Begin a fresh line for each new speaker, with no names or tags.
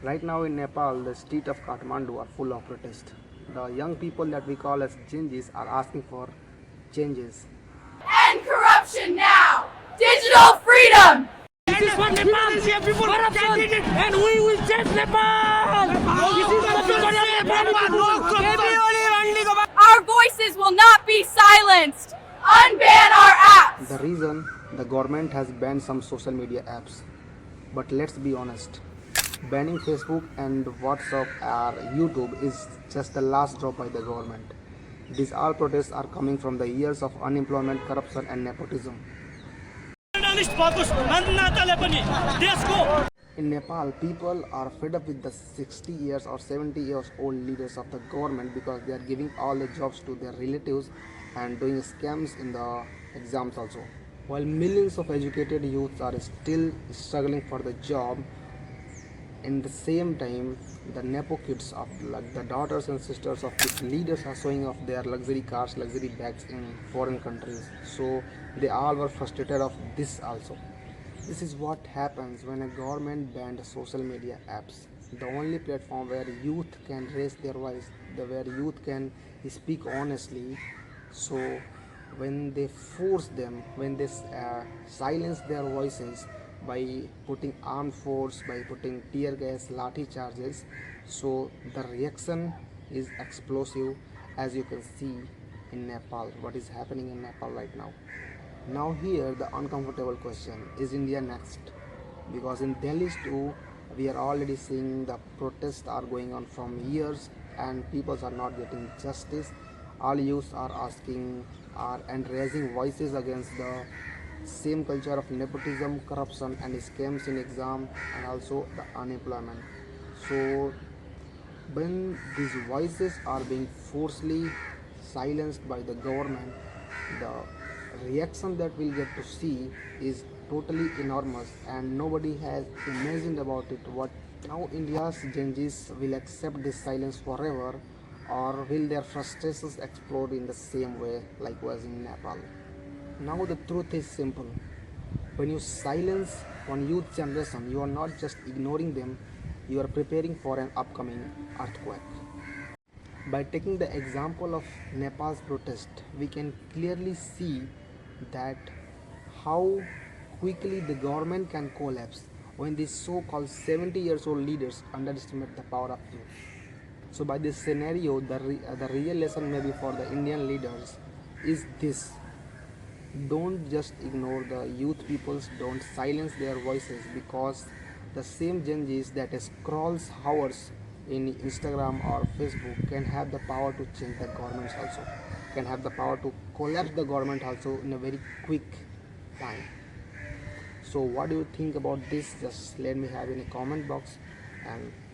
Right now in Nepal, the streets of Kathmandu are full of protest. The young people that we call as Jinjis are asking for changes.
End corruption now! Digital freedom!
This is for Nepal. Corruption, and we will change Nepal.
Our voices will not be silenced! Unban our apps!
The reason the government has banned some social media apps. But let's be honest, banning Facebook and WhatsApp or YouTube is just the last drop by the government. These all protests are coming from the years of unemployment, corruption and nepotism. In Nepal, people are fed up with the 60 years or 70 years old leaders of the government because they are giving all the jobs to their relatives and doing scams in the exams also. While millions of educated youths are still struggling for the job, in the same time, the Nepo kids of like the daughters and sisters of these leaders are showing off their luxury cars, luxury bags in foreign countries. So they all were frustrated of this also. This is what happens when a government banned social media apps. The only platform where youth can raise their voice, where youth can speak honestly. So when they force them, when they silence their voices by putting armed force, by putting tear gas, lathi charges, so the reaction is explosive, as you can see in Nepal. What is happening in Nepal right now? Now here the uncomfortable question, is India next? Because in Delhi too we are already seeing the protests are going on from years and people are not getting justice. All youths are asking and raising voices against the same culture of nepotism, corruption and scams in exam and also the unemployment. So when these voices are being forcefully silenced by the government, the reaction that we'll get to see is totally enormous and nobody has imagined about it. What now India's Genjis will accept this silence forever, or will their frustrations explode in the same way like was in Nepal? Now the truth is simple. When you silence one youth generation, you are not just ignoring them, you are preparing for an upcoming earthquake. By taking the example of Nepal's protest, we can clearly see that how quickly the government can collapse when these so-called 70 years old leaders underestimate the power of youth. So by this scenario, the real lesson maybe for the Indian leaders is this: don't just ignore the youth peoples, don't silence their voices, because the same Genjis that scrolls hours in Instagram or Facebook can have the power to change the governments also, can have the power to collapse the government also in a very quick time. So what do you think about this? Just let me have in a comment box. And